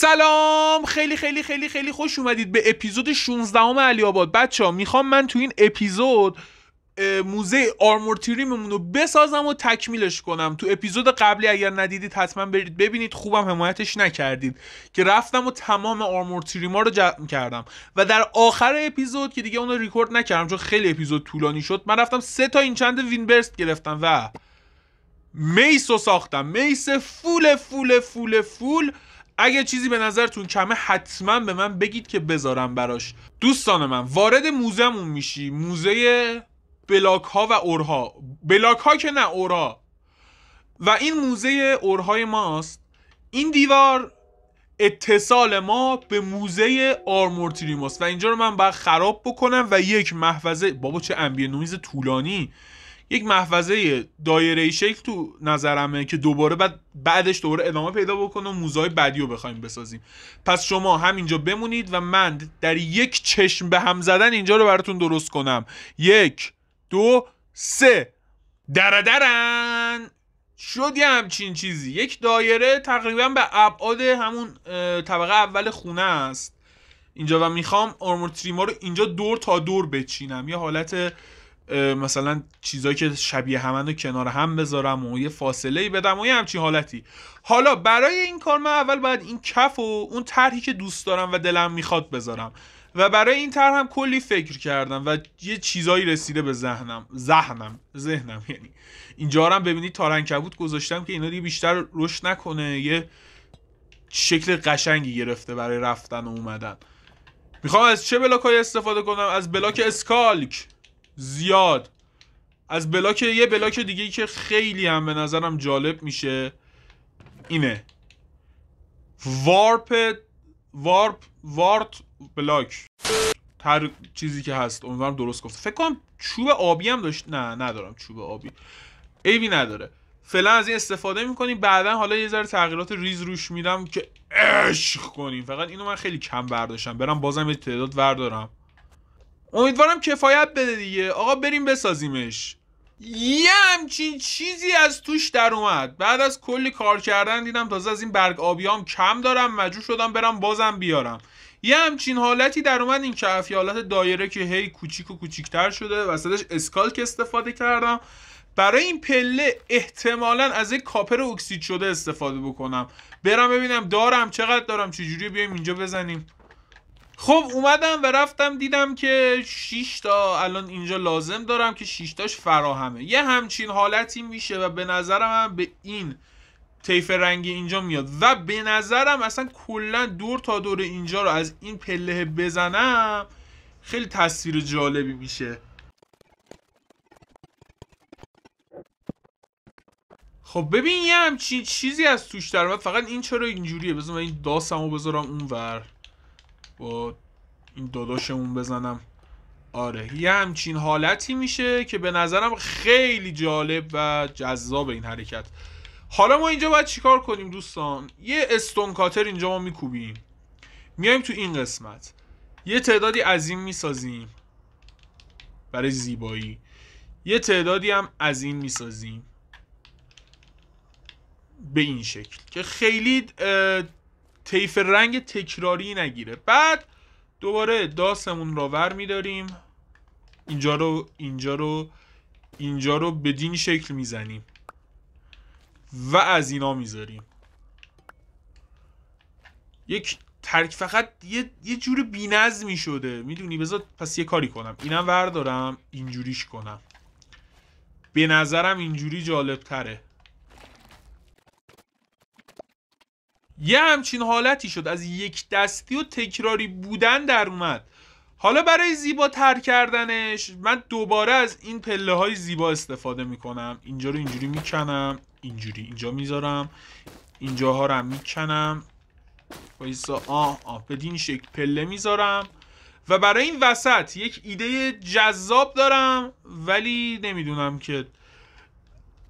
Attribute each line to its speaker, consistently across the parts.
Speaker 1: سلام، خیلی خیلی خیلی خیلی خوش اومدید به اپیزود 16 علی آباد. بچه ها میخوام من تو این اپیزود موزه آرمور تریممون رو بسازم و تکمیلش کنم. تو اپیزود قبلی اگر ندیدید حتما برید ببینید، خوبم حمایتش نکردید که رفتم و تمام آرمور تریما رو جمع کردم و در آخر اپیزود که دیگه اون رو ریکورد نکردم چون خیلی اپیزود طولانی شد، من رفتم 3 تا این چند وین برست گرفتم و میس رو ساختم. میس فول فول فول فول. اگه چیزی به نظرتون کمه حتما به من بگید که بذارم براش. دوستان من وارد موزهمون میشی، موزه بلاک ها و اورها. بلاک ها که نه، اورها. و این موزه اورهای ماست. این دیوار اتصال ما به موزه آرمور تریماست و اینجا رو من باید خراب بکنم و یک محفظه، بابا چه انبیه نویز طولانی، یک محفظه دایره‌ای شکل تو نظرمه که دوباره بعدش دوباره ادامه پیدا بکنه و موزه‌های بعدی رو بخوایم بسازیم. پس شما همینجا بمونید و من در یک چشم به هم زدن اینجا رو براتون درست کنم. 1 2 3 درن شد یه همچین چیزی. یک دایره تقریبا به ابعاد همون طبقه اول خونه است اینجا و میخوام آرمور تریما رو اینجا دور تا دور بچینم، یه حالت مثلا چیزایی که شبیه همن رو کنار هم بذارم و یه فاصله‌ای بدم و یه همچین حالتی. حالا برای این کار من اول باید این کف و اون طرحی که دوست دارم و دلم میخواد بذارم و برای این طرح هم کلی فکر کردم و یه چیزایی رسیده به ذهنم یعنی اینجا هم ببینید تارنکبوت گذاشتم که اینا دیگه بیشتر رشد نکنه، یه شکل قشنگی گرفته برای رفتن و اومدن. میخوام از چه بلاک‌های استفاده کنم؟ از بلاک اسکالک زیاد، از یه بلاک دیگه‌ای که خیلی هم به نظرم جالب میشه اینه، وارپ بلاک، هر چیزی که هست. امیدوارم درست گفته. فکر کنم چوب آبی هم داشت. نه ندارم چوب آبی، عیبی نداره. فعلا از این استفاده میکنیم، بعدا حالا یه ذره تغییرات ریز روش میدم که عشق کنیم. فقط اینو من خیلی کم برداشتم، برم بازم یه تعداد بردارم. امیدوارم کفایت بده دیگه. آقا بریم بسازیمش. یه همچین چیزی از توش در اومد. بعد از کلی کار کردن دیدم تازه از این برگ آبیام کم دارم، مجبور شدم برم بازم بیارم. یه همچین حالتی در اومد این کف، یه حالت دایره که هی کوچیک و کوچیک‌تر شده. وسطش اسکالک استفاده کردم. برای این پله احتمالاً از یک کاپر اکسید شده استفاده بکنم. برم ببینم دارم، چقدر دارم، چجوری بیایم اینجا بزنیم. خب اومدم و رفتم دیدم که 6 تا الان اینجا لازم دارم که 6 تاش فراهمه. یه همچین حالتی میشه و به نظرم هم به این طیف رنگی اینجا میاد و به نظرم اصلا کلا دور تا دور اینجا رو از این پله بزنم خیلی تصویر جالبی میشه. خب ببین یه همچین چیزی از توش در اومد. فقط این چرا اینجوریه؟ بذار من این داستمو بذارم اونور با این داداشمون بزنم. آره یه همچین حالتی میشه که به نظرم خیلی جالب و جذاب این حرکت. حالا ما اینجا باید چیکار کنیم دوستان؟ یه استون کاتر اینجا ما میکوبیم، میایم تو این قسمت یه تعدادی از این میسازیم برای زیبایی، یه تعدادی هم از این میسازیم به این شکل که خیلی طیف رنگ تکراری نگیره. بعد دوباره داستمون رو ور میداریم، اینجا رو بدین شکل میزنیم و از اینا میذاریم. یک ترک فقط یه جور بی‌نظمی شده، میدونی؟ بذار پس یه کاری کنم، اینم ور دارم اینجوریش کنم. به نظرم اینجوری جالب تره. یه همچین حالتی شد، از یک دستی و تکراری بودن در اومد. حالا برای زیباتر کردنش من دوباره از این پله های زیبا استفاده میکنم. اینجا رو اینجوری میکنم، اینجا میذارم، اینجاها رو هم میکنم وایسا، بدین شکل پله میذارم. و برای این وسط یک ایده جذاب دارم ولی نمیدونم که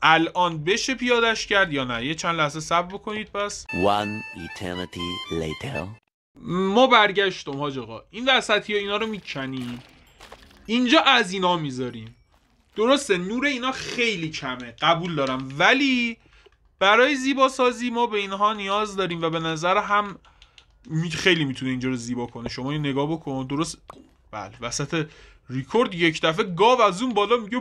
Speaker 1: الان بشه پیادش کرد یا نه. یه چند لحظه صبر بکنید. پس
Speaker 2: One eternity later.
Speaker 1: ما برگشتم حاج آقا. این وسطی ها اینا رو میکنیم، اینجا از اینا میذاریم. درسته نور اینا خیلی کمه، قبول دارم، ولی برای زیبا سازی ما به اینها نیاز داریم و به نظر هم خیلی میتونه اینجا رو زیبا کنه. شما این نگاه بکن درست. بله وسط ریکورد یک دفعه گاو از اون بالا میگه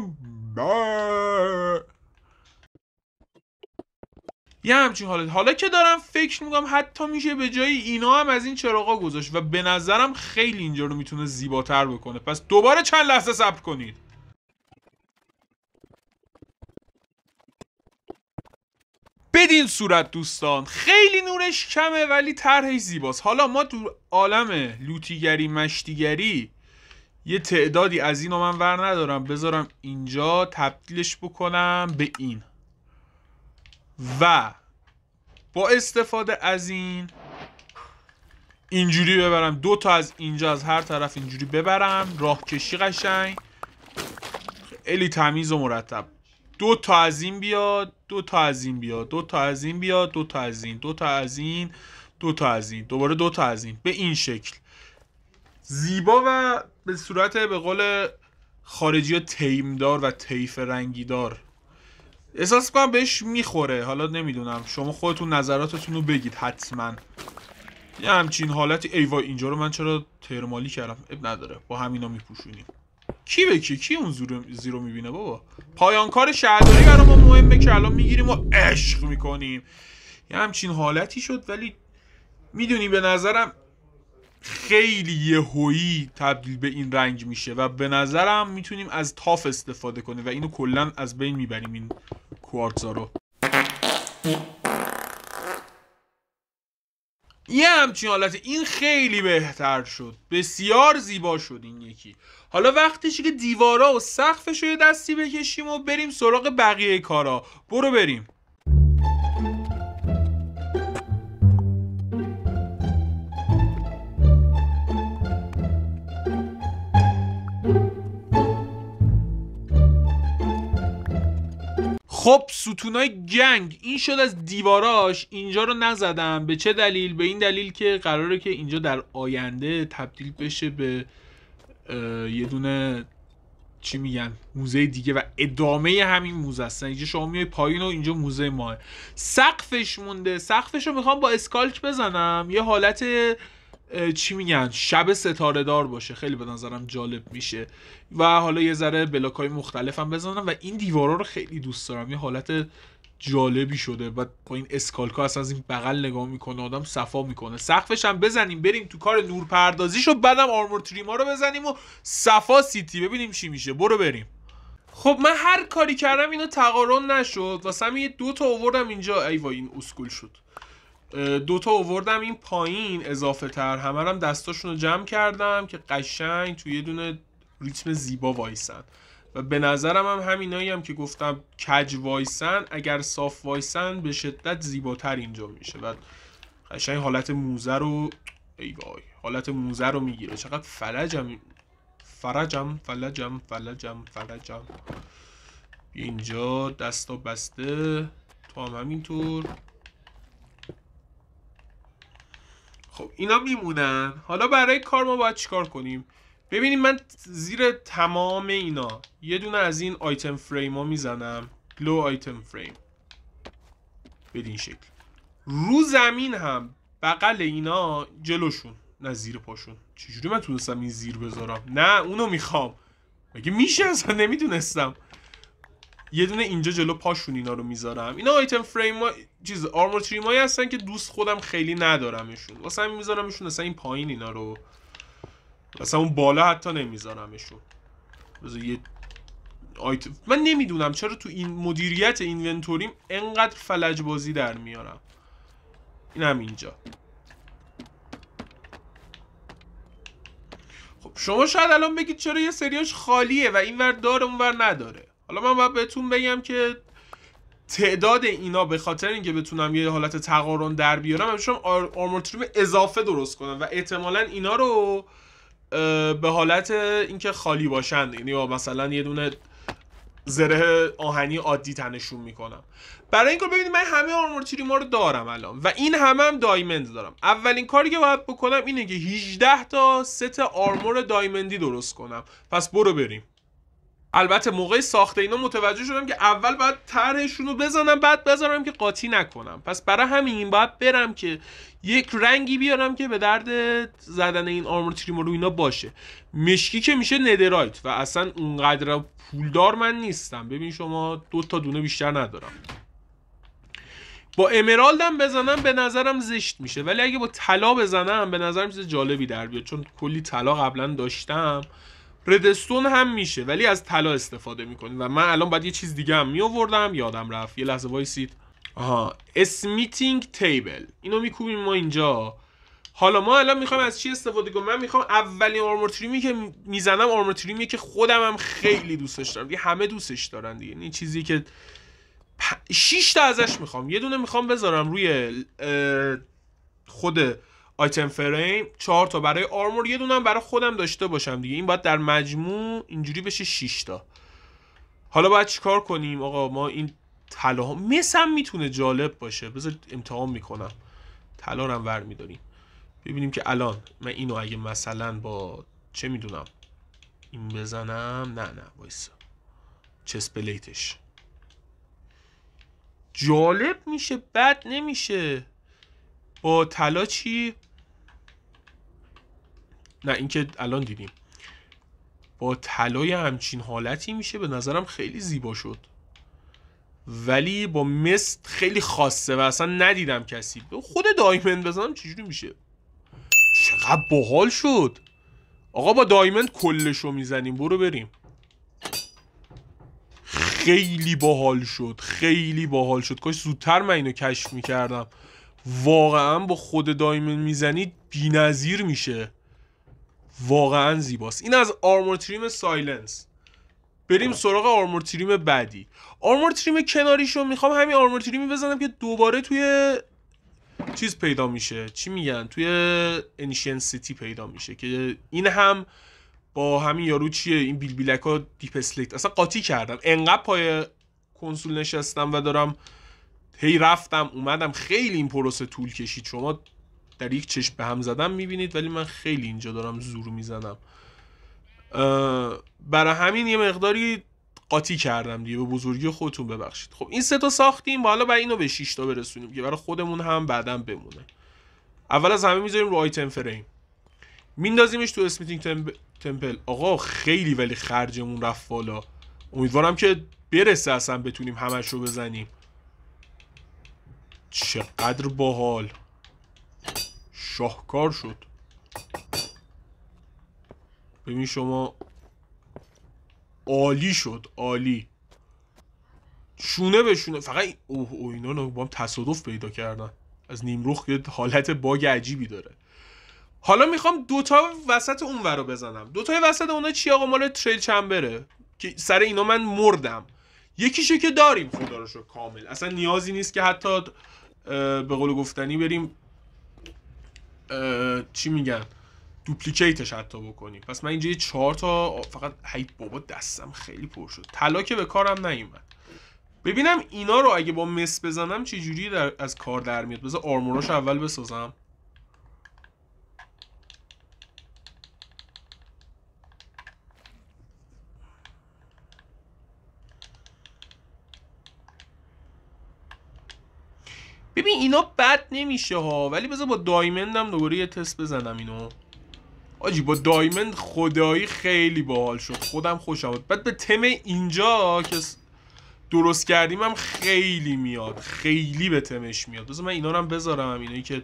Speaker 1: یه همچین حالت. حالا که دارم فکر میکنم حتی میشه به جای اینا هم از این چراغا گذاشت و به نظرم خیلی اینجا رو میتونه زیباتر بکنه. پس دوباره چند لحظه صبر کنید. بدین صورت دوستان خیلی نورش کمه ولی طرحش زیباست. حالا ما تو عالم لوتیگری مشتیگری یه تعدادی از اینو من ور ندارم، بذارم اینجا تبدیلش بکنم به این و با استفاده از این اینجوری ببرم. 2 تا از اینجا از هر طرف اینجوری ببرم. راه کشی قشنگ خیلی تمیز و مرتب. 2 تا از این بیاد، 2 تا از این بیاد، 2 تا از این بیاد، 2 تا از این، 2 تا از این، 2 تا از این، دوباره 2 تا از این. به این شکل زیبا و به صورت به قول خارجی ها تیمدار و طیف رنگیدار. احساس کنم بهش میخوره. حالا نمیدونم، شما خودتون نظراتتون رو بگید حتما. یه همچین حالتی. ای وای اینجا رو من چرا ترمالی کردم؟ اب نداره، با همینا میپوشونیم. کی به کی اون زیرو میبینه بابا؟ پایانکار شهرداری برای ما مهمه که الان میگیریم و عشق میکنیم. یه همچین حالتی شد ولی میدونی به نظرم خیلی یهویی تبدیل به این رنگ میشه و به نظرم میتونیم از تاف استفاده کنیم و اینو کلا از بین میبریم این کوارتزا رو. یه همچین حالت. این خیلی بهتر شد، بسیار زیبا شد این یکی. حالا وقتشه که دیوارا و سقفش رو یه دستی بکشیم و بریم سراغ بقیه کارا. برو بریم. خب ستونای گنگ این شد از دیواراش. اینجا رو نزدم. به چه دلیل؟ به این دلیل که قراره که اینجا در آینده تبدیل بشه به یه دونه چی میگن موزه دیگه و ادامه همین موزه است. اینجا شما میای پایین و اینجا موزه ماه. سقفش مونده. سقفش رو میخوام با اسکالک بزنم یه حالت چی میگن شب ستاره دار باشه. خیلی به نظرم جالب میشه و حالا یه ذره بلاکای مختلف هم بزنم و این دیوارا رو خیلی دوست دارم. یه حالت جالبی شده و با این اسکالکا اصلا از این بغل نگاه میکنه آدم صفا میکنه. سقفش هم بزنیم بریم تو کار نورپردازیشو، بعدم آرمور تریما رو بزنیم و صفا سیتی ببینیم چی میشه. برو بریم. خب من هر کاری کردم اینو تقارن نشد واسه یه 2 تا آوردم اینجا. ای وای این اسکول شد. 2 تا آوردم این پایین اضافه تر. همه هم دستاشون رو جمع کردم که قشنگ توی یه دونه ریتم زیبا وایسن و به نظرم هم همینایی هم که گفتم کج وایسن اگر صاف وایسن به شدت زیباتر اینجا میشه و قشنگ حالت موزه رو ای وای حالت موزه رو میگیره. چقدر فرجم اینجا دستا بسته تو هم همینطور. خب اینا میمونن. حالا برای کار ما باید چیکار کنیم؟ ببینیم من زیر تمام اینا یه دونه از این آیتم فریم ها میزنم. گلو آیتم فریم بدین شکل. رو زمین هم بغل اینا جلوشون نه زیر پاشون. چجوری من تونستم این زیر بذارم؟ نه اونو میخوام. مگه میشه؟ اصلا نمیدونستم. یه دونه اینجا جلو پاشون اینا رو میذارم. اینا آیتم فریم ها چیز آرمور تریم هایی هستن که دوست خودم خیلی ندارمشون واسه همین میذارمشون مثلا این پایین اینا رو، مثلا اون بالا حتی نمیذارمشون. یه آیتم من نمیدونم چرا تو این مدیریت اینونتوریم انقدر فلج بازی در میارم. این هم اینجا. خب شما شاید الان بگید چرا یه سریاش خالیه و اینور داره اونور نداره. حالا من باید بهتون بگم که تعداد اینا به خاطر اینکه بتونم یه حالت تقارن در بیارم همشون آرمور تریم اضافه درست کنم و احتمالاً اینا رو به حالت اینکه خالی باشن، یعنی مثلا یه دونه زره آهنی عادی تنشون میکنم. برای این کار ببینید من همه آرمور تریما رو دارم الان و این هم دایمند دارم. اولین کاری که باید بکنم اینه که 18 تا ست آرمور دایمندی درست کنم. پس برو بریم. البته موقع ساخت اینا متوجه شدم که اول باید طرحشون رو بزنم بعد بذارم که قاطی نکنم. پس برای همین باید برم که یک رنگی بیارم که به درد زدن این آرمور تریم رو اینا باشه. مشکی که میشه ندرایت و اصلا اونقدر پولدار من نیستم. ببین شما 2 تا دونه بیشتر ندارم. با امرالدم بزنم به نظرم زشت میشه، ولی اگه با طلا بزنم به نظرم چیز جالبی در بیاد، چون کلی طلا قبلا داشتم. ردستون هم میشه ولی از طلا استفاده میکنیم و من الان باید یه چیز دیگه هم میآوردم یادم رفت. یه لحظه وایسید. آها، اسمیتینگ تیبل، اینو میکوبیم ما اینجا. حالا ما الان میخوایم از چی استفاده کنم؟ من میخوام اولین آرمور تریمی که میزنم آرمور تریمیه که خودم هم خیلی دوستش دارم دیگه، همه دوستش دارن دیگه. این چیزی که 6 تا ازش میخوام. یه دونه میخوام بذارم روی خود آیتم فریم، 4 تا برای آرمور، یه دونه هم برای خودم داشته باشم دیگه. این باید در مجموع اینجوری بشه 6 تا. حالا باید چیکار کنیم آقا؟ ما این طلاها مثلا میتونه جالب باشه. بذار امتحان میکنم. طلا رو هم ور میداریم ببینیم که الان من اینو اگه مثلا با چه میدونم این بزنم، نه وایسا، چست پلیتش جالب میشه، بد نمیشه. با طلا چی؟ نه این که الان دیدیم. با طلای همچین حالتی میشه، به نظرم خیلی زیبا شد. ولی با مست خیلی خاصه و اصلا ندیدم کسی. خود دایمند بزنم چجوری میشه؟ چقدر باحال شد آقا. با دایمند کلشو میزنیم. برو بریم. خیلی باحال شد، خیلی باحال شد. کاش زودتر من اینو کشف میکردم. واقعا با خود دایمند میزنید بی‌نظیر میشه. واقعا زیباست. این از آرمور تریم سایلنس. بریم سراغ آرمور تریم بعدی. آرمور تریم کناریشو میخوام همین آرمور تریمی بزنم که دوباره توی چیز پیدا میشه، چی میگن، توی انیشین سیتی پیدا میشه، که این هم با همین یارو چیه، این بیلبیلکا دیپ اسلیت اصلا قاطی کردم. انقدر پای کنسول نشستم و دارم هی رفتم اومدم، خیلی این پروسه طول کشید. شما در یک چشم به هم زدم میبینید ولی من خیلی اینجا دارم زور میزنم. برای همین یه مقداری قاطی کردم دیگه، به بزرگی خودتون ببخشید. خب این 3 تا ساختیم و حالا باید اینو به 6 تا برسونیم که برای خودمون هم بعداً بمونه. اول از همه میذاریم رو آیتم فریم، میندازیمش تو اسمیتینگ تمپل. آقا خیلی ولی خرجمون رفت بالا. امیدوارم که برسه اصلا بتونیم همش رو بزنیم. چقدر باحال، شاهکار شد. ببین شما، عالی شد، عالی. شونه به شونه. فقط اینا با هم تصادف پیدا کردن. از نیمروخ یه حالت باگ عجیبی داره. حالا میخوام 2 تا وسط اون ور رو بزنم. 2 تای وسط اونا چی آقا؟ مال تریل چمبره که سر اینا من مردم. یکیشو که داریم خدا رو شکر کامل، اصلا نیازی نیست که حتی به قول گفتنی بریم چی میگن دوپلیکیتش حتی بکنیم. پس من اینجا یه 4 تا فقط. هی بابا دستم خیلی پر شد. طلا که به کارم نیومد. ببینم اینا رو اگه با مس بزنم چه جوری از کار در میاد. بذار آرموراشو اول بسازم. ببین اینا بد نمیشه ها، ولی بذار با دایمندم دوباره یه تست بزنم اینو. آجی با دایمند خدایی خیلی باحال شد، خودم خوشم اومد. بعد به تم اینجا که درست کردیم هم خیلی میاد، خیلی به تمش میاد. بذار من اینا رو هم بذارم، اینایی که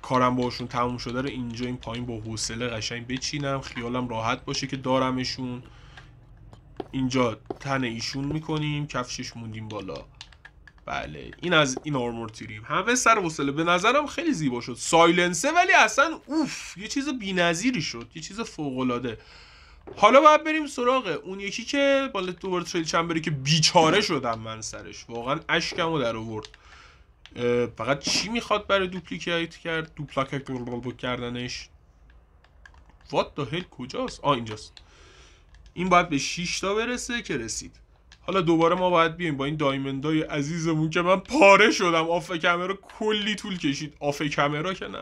Speaker 1: کارم باشون تموم شده رو اینجا این پایین با حوصله قشنگ بچینم، خیالم راحت باشه که دارمشون. اینجا تن ایشون میکنیم، کفشش موندیم بالا. بله این از این آرمور تریم. همه سر حوصله. به نظرم خیلی زیبا شد. سایلنسه ولی اصلا اوف، یه چیز بی‌نظیری شد، یه چیز فوق‌العاده. حالا باید بریم سراغ اون یکی که بالا دوباره تریل چمبری که بیچاره شدم من سرش، واقعا اشکمو در آورد. فقط چی میخواد برای دوپلیکیت کردنش؟ What the hell کجاست؟ اینجاست. این باید به 6 تا برسه که رسید. حالا دوباره ما باید بیایم با این دایمندای عزیزمون که من پاره شدم. آف کامera کلی طول کشید. آف کامera که نه،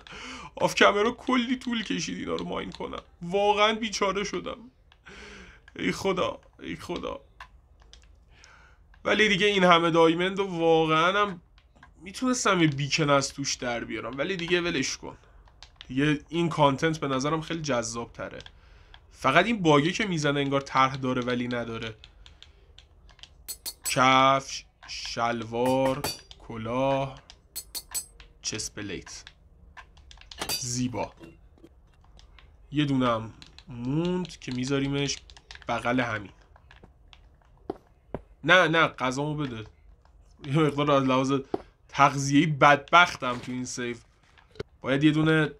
Speaker 1: آف کامera کلی طول کشید اینا رو ماین کنم. واقعا بیچاره شدم.
Speaker 3: ای خدا ای خدا. ولی دیگه این همه دایمند و واقعا هم میتونستم یه بیکن از توش در بیارم، ولی دیگه ولش کن دیگه. این کانتنت به نظرم خیلی جذاب تره. فقط این باگه که میزنه انگار طرح داره ولی نداره. کفش، شلوار، کلاه، چست پلیت، زیبا. یه دونم موند که میذاریمش بغل همین. نه غذامو بده. یه مقدار از لحاظ تغذیه‌ای بدبختم تو این سیو. باید یه دونه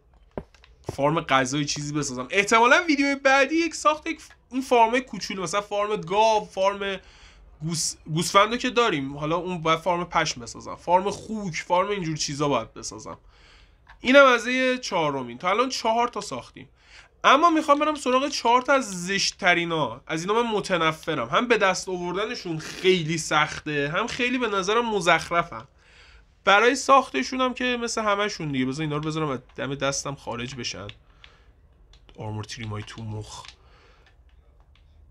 Speaker 3: فارم غذایی چیزی بسازم. احتمالا ویدیو بعدی یک ساخت این فارم کوچولو، مثلا فارم گاو، فارم گوسفندو که داریم، حالا اون باید فارم پشم بسازم، فارم خوک، فارم اینجور چیزا باید بسازم. اینم از یه چهارمین. تا الان 4 تا ساختیم. اما میخوام برم سراغ 4 تا از زشت ترینا. از اینا من متنفرم. هم به دست آوردنشون خیلی سخته، هم خیلی به نظرم مزخرفم. برای ساختشون هم که مثل همشون دیگه. بذار اینا رو بذارم از دم دستم خارج بشن. آرمور تریمای تو مخ.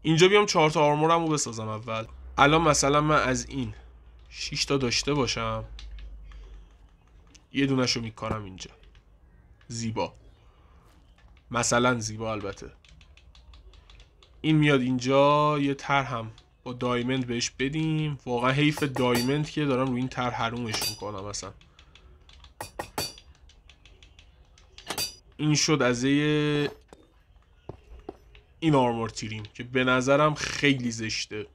Speaker 3: اینجا بیام 4 تا آرمورم رو بسازم اول. الان مثلا من از این 6 تا داشته باشم، یه دونشو میکارم اینجا. زیبا، مثلا زیبا. البته این میاد اینجا. یه طرح هم با دایمند بهش بدیم. واقعا حیف دایمند که دارم روی این طرح حرومش میکنم. مثلا این شد از این آرمور تیریم که به نظرم خیلی زشته.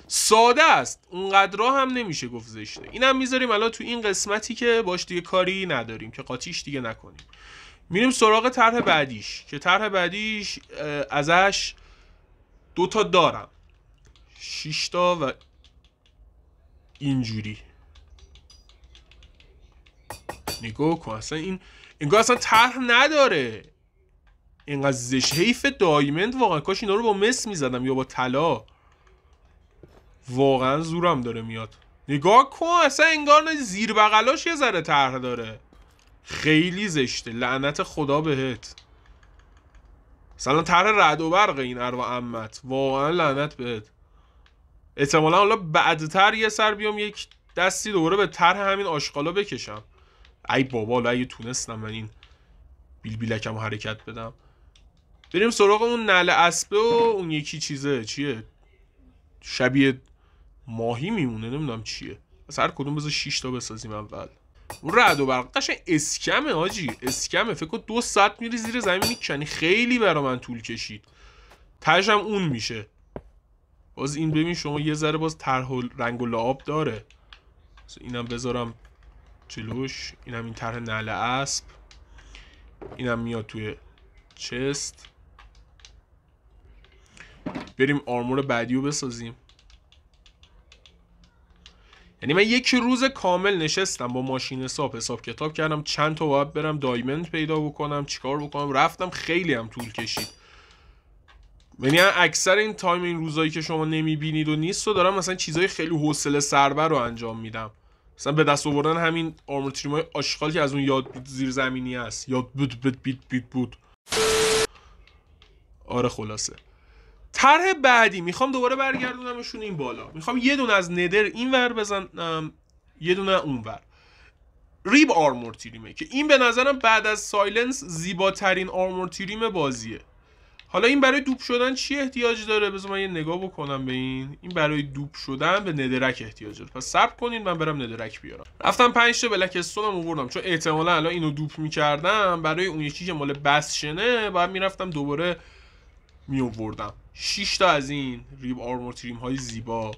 Speaker 3: ساده است، اونقدرها هم نمیشه گفت زشته. اینم میذاریم الان تو این قسمتی که باش دیگه کاری نداریم، که قاطیش دیگه نکنیم. میریم سراغ طرح بعدیش که طرح بعدیش ازش 2 تا دارم، 6 تا و اینجوری. نگاه کن اصلا این انگار اصلا طرح نداره. اینقدر زشت. حیف دایمند واقعا. کاش اینا رو با مس میزدم یا با طلا. واقعا زورم داره میاد. نگاه کن اصلا انگار نه زیر بغلاش یه ذره طرح داره. خیلی زشته. لعنت خدا بهت. مثلا طرح رعد و برق این اروا عمت. واقعا لعنت بهت. احتمالا حالا بعدتر یه سر بیام یک دستی دوباره به طرح همین آشغالا بکشم. ای بابا، حالا اگه تونستم من این بیلبیلکم حرکت بدم. بریم سراغ اون نعل اسبه و اون یکی چیزه. چیه؟ شبیه ماهی میمونه، نمیدونم چیه. از هر کدوم بذار 6 تا بسازیم اول. اون رعد و برق قشنگ اسکمه حاجی، اسکمه. فکر کن 2 ساعت میری زیر زمین میکنی. خیلی برا من طول کشید. تهش هم اون میشه. باز این ببین شما یه ذره باز طرح و رنگ و لعاب داره. اینم بذارم جلوش. اینم این طرح نعل اسب. اینم میاد توی چست. بریم آرمور بعدی رو بسازیم. یعنی من یک روز کامل نشستم با ماشین حساب کتاب کردم چند تا باید برم دایمند پیدا بکنم، چیکار بکنم. رفتم، خیلی هم طول کشید. یعنی اکثر این تایم این روزایی که شما نمیبینید و نیست و دارم مثلا چیزای خیلی حوصله سربر رو انجام میدم. مثلا به دست آوردن همین آرمور تریمای آشغال که از اون یاد بود زیر زمینی هست. یاد بود. آره خلاصه. طرح بعدی میخوام دوباره برگردونمشون این بالا. میخوام یه دونه از ندر این ور بزنم، یه دونه اون ور. ریب آرمور تریمه که این به نظرم بعد از سایلنس زیباترین آرمور تریم بازیه. حالا این برای دوب شدن چی احتیاج داره؟ بذار من یه نگاه بکنم به این برای دوب شدن به ندرک احتیاج داره. پس صبر کنین من برم ندرک بیارم. رفتم 5 تا بلک استونم آوردم، چون احتمالاً الان اینو دوب می‌کردم برای اون یکی که مال بسشنه بعد میرفتم دوباره میآوردم. 6 تا از این ریب آرمور تریم های زیبا.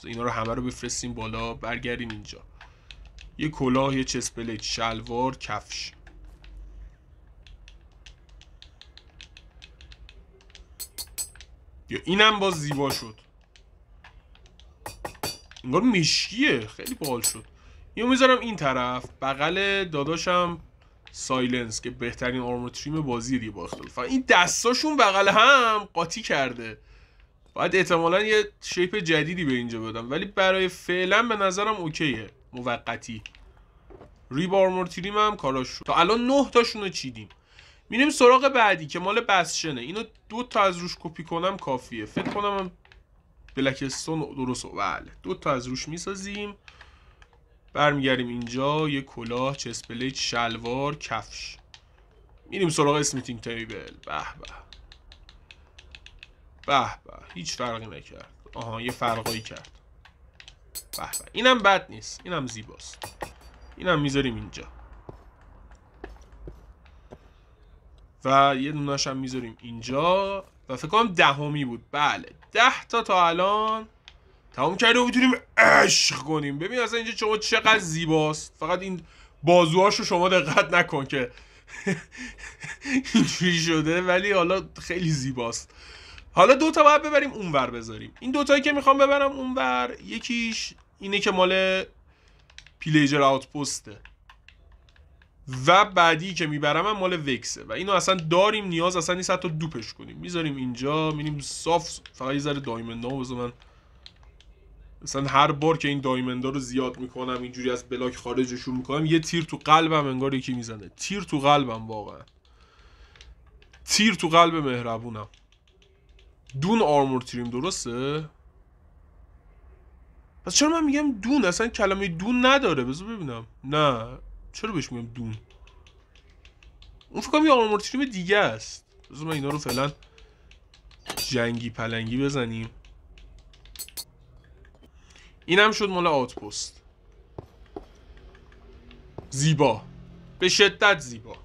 Speaker 3: اینا رو همه رو بفرستیم بالا. برگردیم اینجا. یه کلاه، یه چست پلیت، شلوار، کفش. یا اینم باز زیبا شد. انگار مشکیه. خیلی باحال شد. اینو میذارم این طرف بغل داداشم سایلنس که بهترین آرمور تریم بازی دیگه با اختلاف. این دستاشون بغل هم قاطی کرده. باید احتمالاً یه شیپ جدیدی به اینجا بدم، ولی برای فعلا به نظرم اوکیه. موقتی. ریب آرمور تریم هم کاراش شد. تا الان 9 تاشون رو چیدیم. میریم سراغ بعدی که مال بسشنه. اینو 2 تا از روش کپی کنم کافیه. فکر کنم بلکستون درسته. بله 2 تا از روش میسازیم. برمیگردیم اینجا. یه کلاه، چست پلیت، شلوار، کفش. میریم سراغ اسمیتینگ تیبل. به به هیچ فرقی نکرد. آها یه فرقایی کرد. به اینم بد نیست، اینم زیباست. اینم میذاریم اینجا و یه دونه‌ش هم میذاریم اینجا و فکر کنم 10می بود. بله 10 تا الان تمام کرده و میتونیم عشق کنیم. ببین اصلا اینجا شما چقدر زیباست. فقط این بازوهاشو شما دقت نکن که اینجوری شده، ولی حالا خیلی زیباست. حالا 2 تا باید ببریم اونور بذاریم. این 2 تایی که میخوام ببرم اونور، یکیش اینه که مال پیلیجر آوتپوسته و بعدی که میبرم هم مال وکسه و اینو اصلا داریم، نیاز اصلا نیست حتی دوپش کنیم. میذاریم اینجا. میریم صاف. فقط یه ذره دایمندا رو بذار من مثلا هر بار که این دایمندا رو زیاد میکنم اینجوری از بلاک خارجشون میکنم یه تیر تو قلبم انگار یکی میزنه. تیر تو قلبم، واقعا تیر تو قلب مهربونم. دون آرمور تریم درسته؟ پس چرا من میگم دون؟ اصلا کلمه دون نداره. بذار ببینم. نه چرا بهش میگم دون؟ اون فکر کنم یه آرمور تریم دیگه است. بذار من اینا رو فعلا جنگی پلنگی بزنیم. اینم شد مال آوتپوست. زیبا، به شدت زیبا.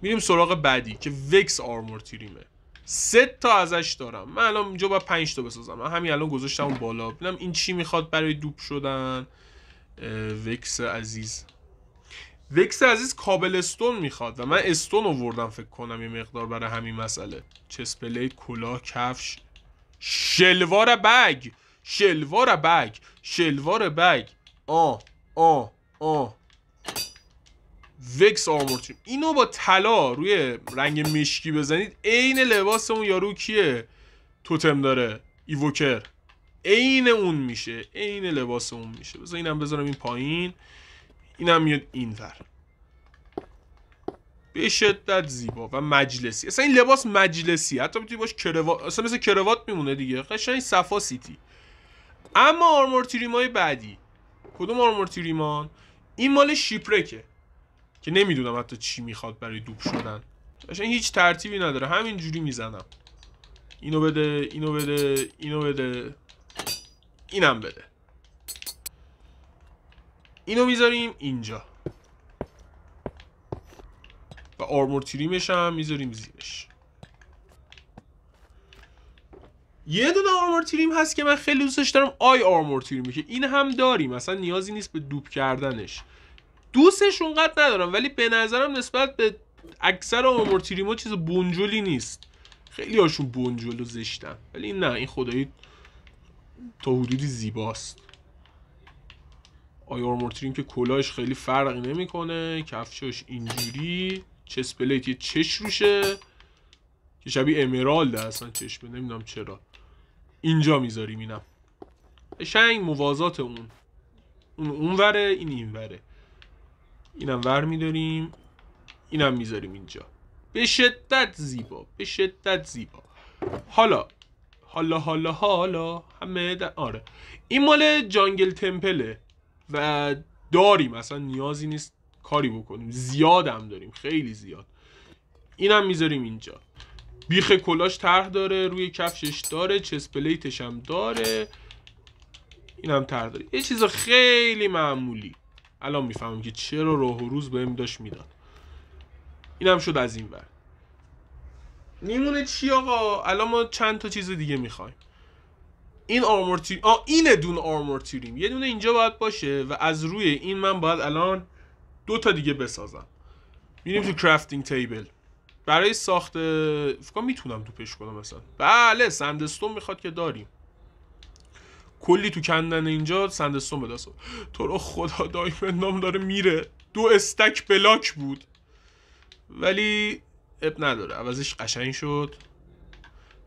Speaker 3: میریم سراغ بعدی که وکس آرمور تریمه. 3 تا ازش دارم. من الان اینجا باید 5 تا بسازم. من همین الان گذاشتم اون بالا. ببینم این چی میخواد برای دوب شدن. وکس عزیز. وکس عزیز کابلستون میخواد و من استون آوردم فکر کنم یه مقدار برای همین مسئله. چست پلیت، کلاه، کفش، شلوار بگ. وکس آرمور تریم. اینو با طلا روی رنگ مشکی بزنید عین لباس اون یارو کیه توتم داره، ایووکر، عین اون میشه، عین لباس اون میشه. بذار اینم بذارم این پایین. اینم میاد اینور. به شدت زیبا و مجلسی. اصلا این لباس مجلسی، حتی میتونی باش کروات، اصلا مثل کروات میمونه دیگه. قشنگ صفا سیتی. اما آرمور تریمای بعدی کدوم آرمور تریمان؟ این مال شیپرکه که نمیدونم حتی چی میخواد برای دوب شدن. قشنگ هیچ ترتیبی نداره، همین جوری میزنم. اینو بده، اینو بده، اینو بده، اینم بده. اینو میذاریم اینجا و آرمور تریمش هم میذاریم زیرش. یه دونه آرمور تریم هست که من خیلی دوستش دارم، آی آرمور تریمه که این هم داریم، اصلا نیازی نیست به دوب کردنش. دوستش اونقدر ندارم ولی به نظرم نسبت به اکثر آرمور تریم‌ها چیز بنجلی نیست. خیلی هاشون بنجل و زشتن ولی نه، این خدایی تا حدودی زیباست. آی آرمور تریم که کلاهش خیلی فرقی نمیکنه، کفشاش اینجوری، چست پلیت یه چش روشه که شبیه امرالده اصلا چشمه، نمیدونم چرا. اینجا میذاریم اینم. قشنگ موازات اون وره، این وره. اینم ور میداریم، اینم میذاریم اینجا. به شدت زیبا، به شدت زیبا. حالا همه آره این مال جانگل تمپله و داریم، اصلا نیازی نیست کاری بکنیم، زیادم داریم، خیلی زیاد. اینم میذاریم اینجا. بیخ کلاش طرح داره، روی کفشش داره، چست پلیتش هم داره، اینم طرح داره. یه چیز خیلی معمولی. الان میفهمم که چرا راه و روز بهم داشت میداد. اینم شد از این ور. میمونه چی آقا؟ الان ما چند تا چیز دیگه میخوایم. این آرمور تریم، اینه دون آرمور تریم. یه دونه اینجا باید باشه و از روی این من باید الان 2 تا دیگه بسازم. میریم تو کرافتینگ تیبل. برای ساخت فکر کنم میتونم دوپش کنم مثلا. بله سندستون میخواد که داریم. کلی تو کندن اینجا سندستون به دست. تو رو خدا دایمندام داره میره. 2 استک بلاک بود ولی اب نداره، عوضش قشنگ شد.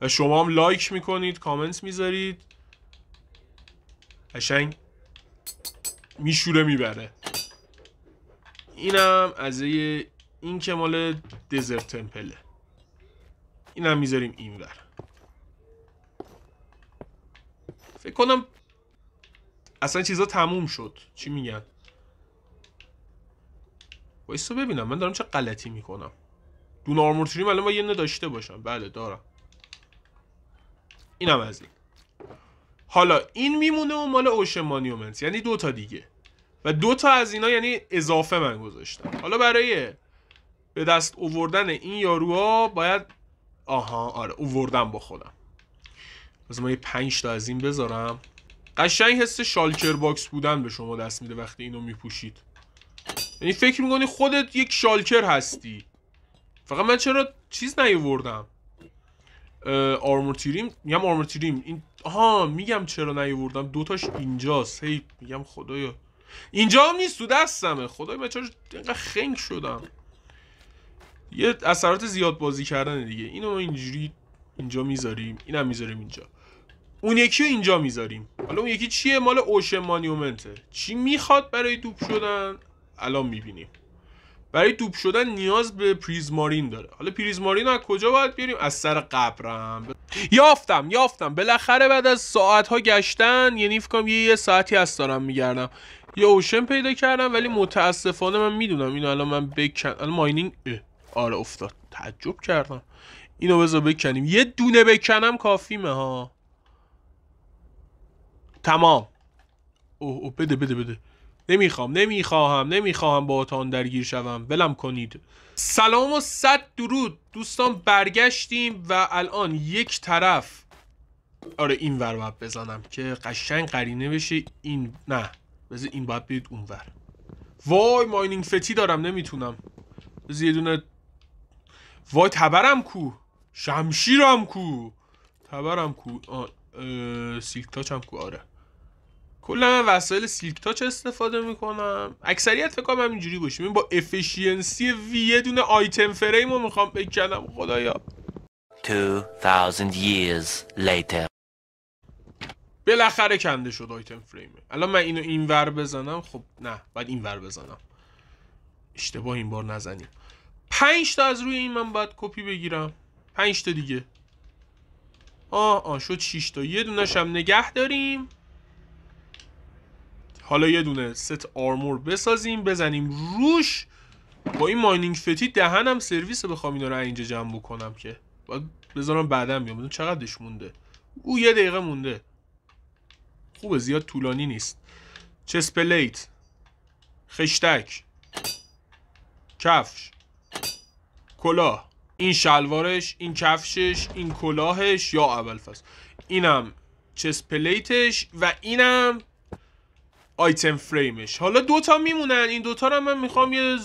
Speaker 3: و شما هم لایک میکنید، کامنت میذارید، قشنگ میشوره میبره. اینم از این که مال دزرت تمپله. اینم میذاریم اینور. فکر کنم اصلا چیزا تموم شد. چی میگن؟ وایسا ببینم من دارم چه غلطی میکنم. دون آرمور تریم الان با یه نه داشته باشم. بله دارم. اینم از این. حالا این میمونه و مال اوشن مانیومنت، یعنی 2 تا دیگه و 2 تا از اینا یعنی اضافه من گذاشتم. حالا برای به دست آوردن این یاروها باید آره آوردم با خودم. مثلا من یه 5 تا از این بذارم. قشنگ حس شالکر باکس بودن به شما دست میده وقتی اینو میپوشید. یعنی فکر میکنی خودت یک شالکر هستی. فقط من چرا چیز نیاوردم؟ آرمور تریم. میگم آرمور تریم این میگم چرا نیاوردم. 2 تاش اینجاست. هی میگم خدایا اینجا هم نیست، تو دستمه. خدایا من چرا اینقدر خنگ شدم. یه اثرات زیاد بازی کردن دیگه. اینو ما اینجوری اینجا میذاریم، اینم میذاریم اینجا. اون یکی رو اینجا میذاریم. حالا اون یکی چیه؟ مال اوشن مانیومنته. چی میخواد برای دوب شدن؟ الان میبینیم. برای دوب شدن نیاز به پریزمارین داره. حالا پریزمارین رو از کجا باید بیاریم؟ از سر قبرم. یافتم بالاخره بعد از ساعت‌ها گشتن، یعنی فکر کنم یه ساعتی هست دارم میگردم، یه اوشن پیدا کردم. ولی متاسفانه من میدونم اینو الان من الان ماینینگ آره افتاد. تعجب کردم. اینو بذار بکنیم. یه دونه بکنم کافیمه ها. تمام. بده. نمیخواهم با تان درگیر شوم. ولم کنید. سلام و 100 درود دوستان. برگشتیم و الان یک طرف آره این ور باید بزنم که قشنگ قرینه بشه. این نه بذار این باید برید اون ور. وای ماینینگ فتی دارم نمیتونم. بذار یه دونه. وای تبرم کو، شمشیرم کو، تبرم کو، سیلک تاچ هم کو. آره کلا من وسایل سیلک تاچ استفاده میکنم. اکثریت فکر کنم همینجوری باشه. من با افیشینسی وی یه دونه آیتم فریم رو میخوام بکنم. خدایا
Speaker 2: 2000 years later.
Speaker 3: بالاخره کنده شد آیتم فریمه. الان من اینو اینور بزنم. خب نه باید اینور بزنم. اشتباه این بار نزنیم. 5 تا از روی این من باید کپی بگیرم. 5 تا دیگه. شد 6 تا. یه دونش هم نگه داریم. حالا یه دونه ست آرمور بسازیم بزنیم روش. با این ماینینگ فتی دهنم سرویس بخوام اینا رو اینجا جمع بکنم که باید بذارم بعدم بیام. بدون چقدرش مونده؟ یه دقیقه مونده. خوبه زیاد طولانی نیست. چست پلیت، خشتک، کفش، کلاه، این شلوارش، این کفشش، این کلاهش یا ابوالفضل. اینم چست پلیتش و اینم آیتم فریمش. حالا 2 تا میمونن. این 2 تا رو من میخوام یه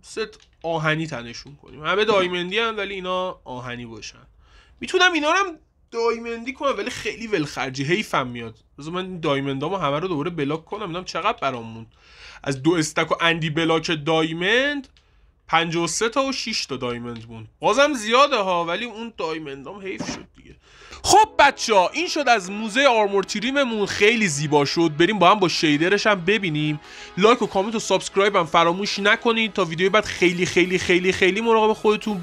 Speaker 3: ست آهنی تنشون کنیم. همه دایمندی هم ولی اینا آهنی باشن. میتونم اینا رو هم دایمندی کنم ولی خیلی ولخرجی. حیفم میاد. بذار من این دایمندامو همه رو دوباره بلاک کنم. ببینم چقدر برام موند. از 2 استک و اندی بلاک دایمند 53 تا و 6 تا دایمند مون. بازم زیاده ها ولی اون دایمندام حیف شد دیگه. خب بچه‌ها این شد از موزه آرمور تریممون. خیلی زیبا شد. بریم با هم با شیدرش هم ببینیم. لایک و کامنت و سابسکرایب هم فراموش نکنید تا ویدیوی بعد. خیلی خیلی خیلی خیلی مراقب خودتون